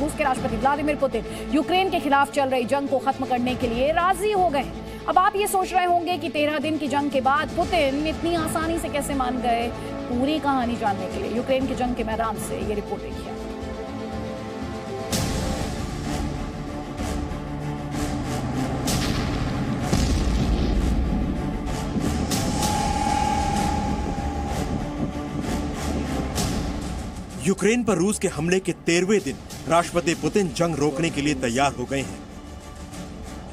रूस के राष्ट्रपति व्लादिमीर पुतिन यूक्रेन के खिलाफ चल रही जंग को खत्म करने के लिए राजी हो गए। अब आप ये सोच रहे होंगे कि 13 दिन की जंग के बाद पुतिन इतनी आसानी से कैसे मान गए। पूरी कहानी जानने के लिए यूक्रेन की जंग के मैदान से ये रिपोर्ट देखिए। यूक्रेन पर रूस के हमले के 13वें दिन राष्ट्रपति पुतिन जंग रोकने के लिए तैयार हो गए हैं।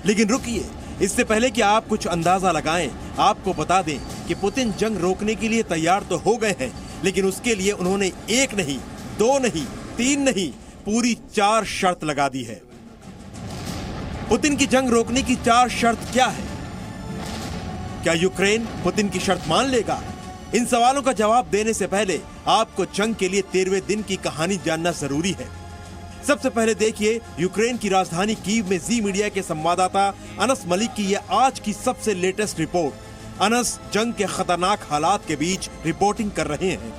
लेकिन रुकिए, इससे पहले कि आप कुछ अंदाजा लगाएं, आपको बता दें कि पुतिन जंग रोकने के लिए तैयार तो हो गए हैं, लेकिन उसके लिए उन्होंने 1 नहीं, 2 नहीं, 3 नहीं, पूरी 4 शर्त लगा दी है। पुतिन की जंग रोकने की 4 शर्त क्या है? क्या यूक्रेन पुतिन की शर्त मान लेगा? इन सवालों का जवाब देने से पहले आपको जंग के लिए 13वें दिन की कहानी जानना जरूरी है। सबसे पहले देखिए यूक्रेन की राजधानी कीव में जी मीडिया के संवाददाता अनस मलिक की यह आज की सबसे लेटेस्ट रिपोर्ट। अनस जंग के खतरनाक हालात के बीच रिपोर्टिंग कर रहे हैं।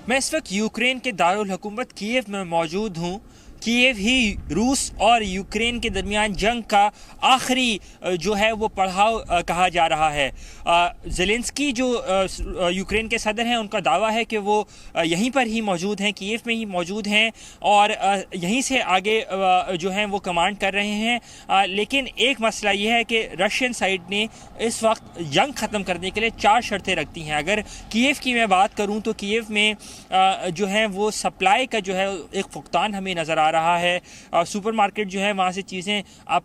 मैं इस वक्त यूक्रेन के दारुल हुकूमत कीव में मौजूद हूं। कीव ही रूस और यूक्रेन के दरमियान जंग का आखिरी जो है वो पड़ाव कहा जा रहा है। ज़ेलेंस्की जो यूक्रेन के सदर हैं, उनका दावा है कि वो यहीं पर ही मौजूद हैं, कीव में ही मौजूद हैं और यहीं से आगे जो हैं वो कमांड कर रहे हैं। लेकिन एक मसला ये है कि रशियन साइड ने इस वक्त जंग ख़त्म करने के लिए 4 शर्तें रखती हैं। अगर कीव की मैं बात करूँ तो कीव में जो है वो सप्लाई का जो है एक फुकतान हमें नज़र आ रहा है। सुपरमार्केट जो है वहाँ से चीज़ें अब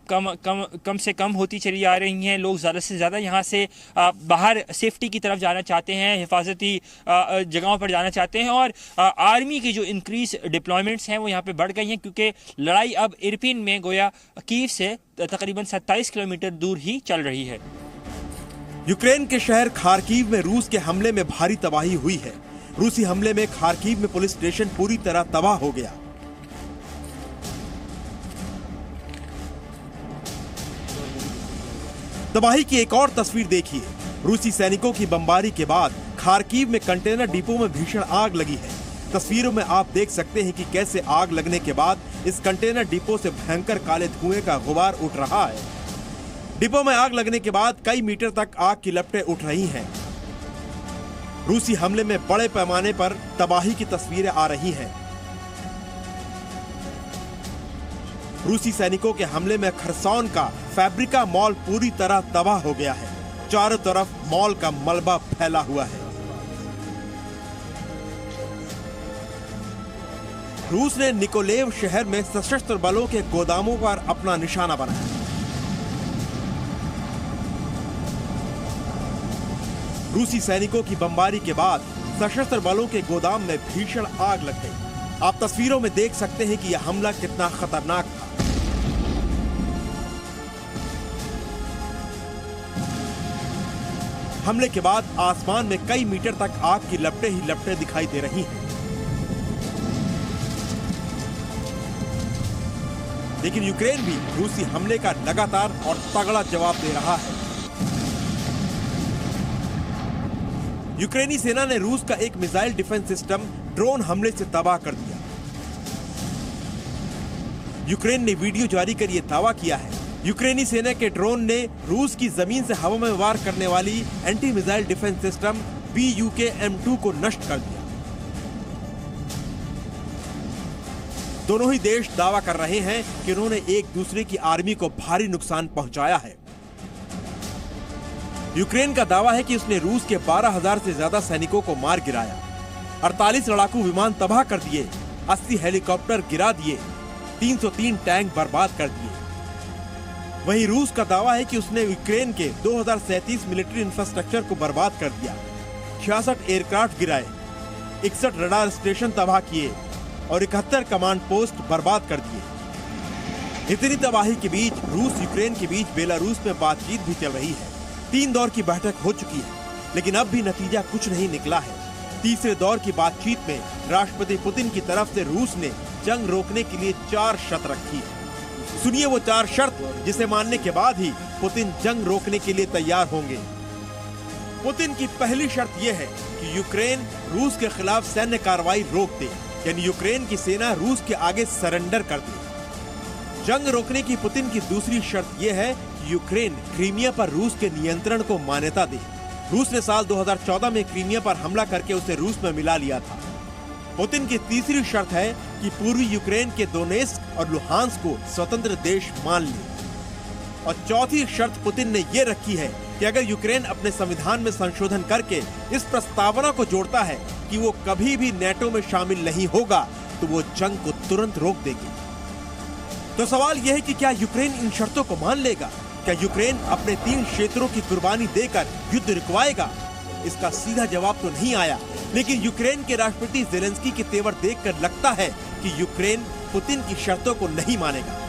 कम से कम होती चली आ रही हैं। लोग ज़्यादा से ज़्यादा यहाँ से बाहर सेफ्टी की तरफ जाना चाहते हैं, हिफाजती जगहों पर जाना चाहते हैं और आर्मी की जो इंक्रीज डिप्लॉयमेंट्स हैं वो यहाँ पे बढ़ गई हैं, क्योंकि लड़ाई अब इरपिन में गोया कीव से तकरीबन 27 किलोमीटर दूर ही चल रही है। यूक्रेन के शहर खार्किव में रूस के हमले में भारी तबाही हुई है। रूसी हमले में खार्किव में पुलिस स्टेशन पूरी तरह तबाह हो गया। तबाही की एक और तस्वीर देखिए। रूसी सैनिकों की बमबारी के बाद खार्किव में कंटेनर डिपो में भीषण आग लगी है। तस्वीरों में आप देख सकते हैं कि कैसे आग लगने के बाद इस कंटेनर डिपो से भयंकर काले धुएं का गुबार उठ रहा है। डिपो में आग लगने के बाद कई मीटर तक आग की लपटें उठ रही हैं। रूसी हमले में बड़े पैमाने पर तबाही की तस्वीरें आ रही हैं। रूसी सैनिकों के हमले में खरसोन का फैब्रिका मॉल पूरी तरह तबाह हो गया है। चारों तरफ मॉल का मलबा फैला हुआ है। रूस ने निकोलेव शहर में सशस्त्र बलों के गोदामों पर अपना निशाना बनाया। रूसी सैनिकों की बमबारी के बाद सशस्त्र बलों के गोदाम में भीषण आग लग गई। आप तस्वीरों में देख सकते हैं कि यह हमला कितना खतरनाक था। हमले के बाद आसमान में कई मीटर तक आग की लपटें ही लपटें दिखाई दे रही हैं। लेकिन यूक्रेन भी रूसी हमले का लगातार और तगड़ा जवाब दे रहा है। यूक्रेनी सेना ने रूस का एक मिसाइल डिफेंस सिस्टम ड्रोन हमले से तबाह कर दिया। यूक्रेन ने वीडियो जारी कर यह दावा किया है। यूक्रेनी सेना के ड्रोन ने रूस की जमीन से हवा में वार करने वाली anti missile defence system BUK-M2 को नष्ट कर दिया। दोनों ही देश दावा कर रहे हैं कि उन्होंने एक दूसरे की आर्मी को भारी नुकसान पहुंचाया है। यूक्रेन का दावा है कि उसने रूस के 12,000 से ज्यादा सैनिकों को मार गिराया, 48 लड़ाकू विमान तबाह कर दिए, 80 हेलीकॉप्टर गिरा दिए, 303 टैंक बर्बाद कर दिए। वहीं रूस का दावा है कि उसने यूक्रेन के 2037 मिलिट्री इंफ्रास्ट्रक्चर को बर्बाद कर दिया, 66 एयरक्राफ्ट गिराए, 61 रडार स्टेशन तबाह किए और 71 कमांड पोस्ट बर्बाद कर दिए। इतनी तबाही के बीच रूस यूक्रेन के बीच बेलारूस में बातचीत भी चल रही है। 3 दौर की बैठक हो चुकी है, लेकिन अब भी नतीजा कुछ नहीं निकला है। तीसरे दौर की बातचीत में राष्ट्रपति पुतिन की तरफ से रूस ने जंग रोकने के लिए 4 शर्त रखी है। सुनिए वो 4 शर्त जिसे मानने के बाद ही पुतिन जंग रोकने के लिए तैयार होंगे। पुतिन की पहली शर्त यह है कि यूक्रेन रूस के खिलाफ सैन्य कार्रवाई रोक दे। यानी यूक्रेन की सेना रूस के आगे सरेंडर कर दी। जंग रोकने की पुतिन की दूसरी शर्त यह है कि यूक्रेन क्रीमिया पर रूस के नियंत्रण को मान्यता दे। रूस ने साल 2014 में क्रीमिया पर हमला करके उसे रूस में मिला लिया था। पुतिन की तीसरी शर्त है कि पूर्वी यूक्रेन के दोनेत्स्क और लुहांस्क को स्वतंत्र देश मान ले। और चौथी शर्त पुतिन ने ये रखी है कि अगर यूक्रेन अपने संविधान में संशोधन करके इस प्रस्तावना को जोड़ता है कि वो कभी भी नेटो में शामिल नहीं होगा, तो वो जंग को तुरंत रोक देगी। तो सवाल यह है कि क्या यूक्रेन इन शर्तों को मान लेगा? क्या यूक्रेन अपने 3 क्षेत्रों की कुर्बानी देकर युद्ध रुकवाएगा? इसका सीधा जवाब तो नहीं आया, लेकिन यूक्रेन के राष्ट्रपति ज़ेलेंस्की के तेवर देखकर लगता है कि यूक्रेन पुतिन की शर्तों को नहीं मानेगा।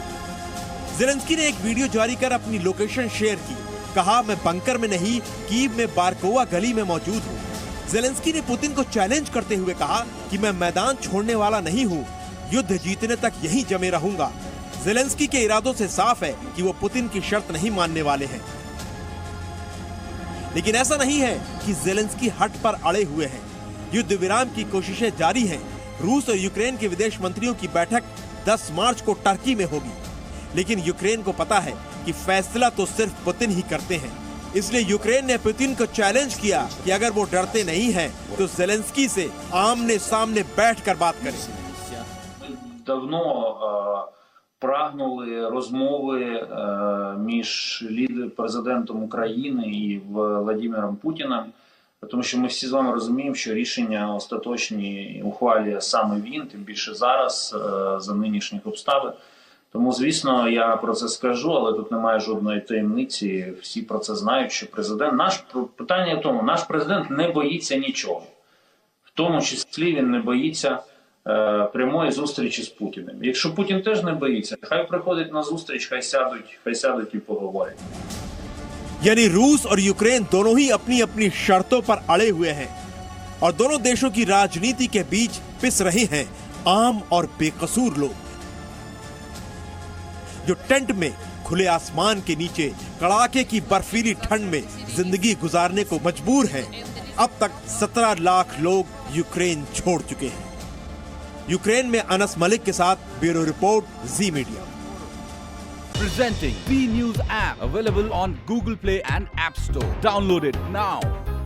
ज़ेलेंस्की ने एक वीडियो जारी कर अपनी लोकेशन शेयर की। कहा, मैं बंकर में नहीं, कीव में बारकोवा गली में मौजूद हूँ। ज़ेलेंस्की ने पुतिन को चैलेंज करते हुए कहा कि मैं मैदान छोड़ने वाला नहीं हूँ, युद्ध जीतने तक यहीं जमे रहूंगा। ज़ेलेंस्की के इरादों से साफ है कि वो पुतिन की शर्त नहीं मानने वाले हैं। लेकिन ऐसा नहीं है कि ज़ेलेंस्की हट पर अड़े हुए हैं। युद्ध विराम की कोशिशें जारी हैं। रूस और यूक्रेन के विदेश मंत्रियों की बैठक 10 मार्च को टर्की में होगी। लेकिन यूक्रेन को पता है कि फैसला तो सिर्फ पुतिन ही करते हैं। इसलिए यूक्रेन ने पुतिन को चैलेंज किया कि अगर वो डरते नहीं हैं, तो ज़ेलेंस्की से आमने सामने बैठकर बात करें। Давно прагнули розмови між президентом України і Владимиром Путіним, тому що ми всі з вами розуміємо, що рішення остаточні ухвалює саме він, тим більше зараз, за нинішніх обставин. Тому, звісно, я про це скажу, але тут немає жодної таємниці, всі про це знають, що питання в тому, наш президент не боїться нічого. В тому числі він не боїться прямої зустрічі з Путіним. Якщо Путін теж не боїться, хай приходить на зустріч, хай сядуть і поговорять. यानी रूस और यूक्रेन दोनों ही अपनी अपनी शर्तों पर अड़े हुए हैं और दोनों देशों की राजनीति के बीच पिस रहे हैं आम और बेकसूर लोग, जो टेंट में खुले आसमान के नीचे कड़ाके की बर्फीली ठंड में जिंदगी गुजारने को मजबूर हैं। अब तक 17 लाख लोग यूक्रेन छोड़ चुके हैं। यूक्रेन में अनस मलिक के साथ bureau report, ji media. Presenting B News app, available on Google Play and App Store. Download it now.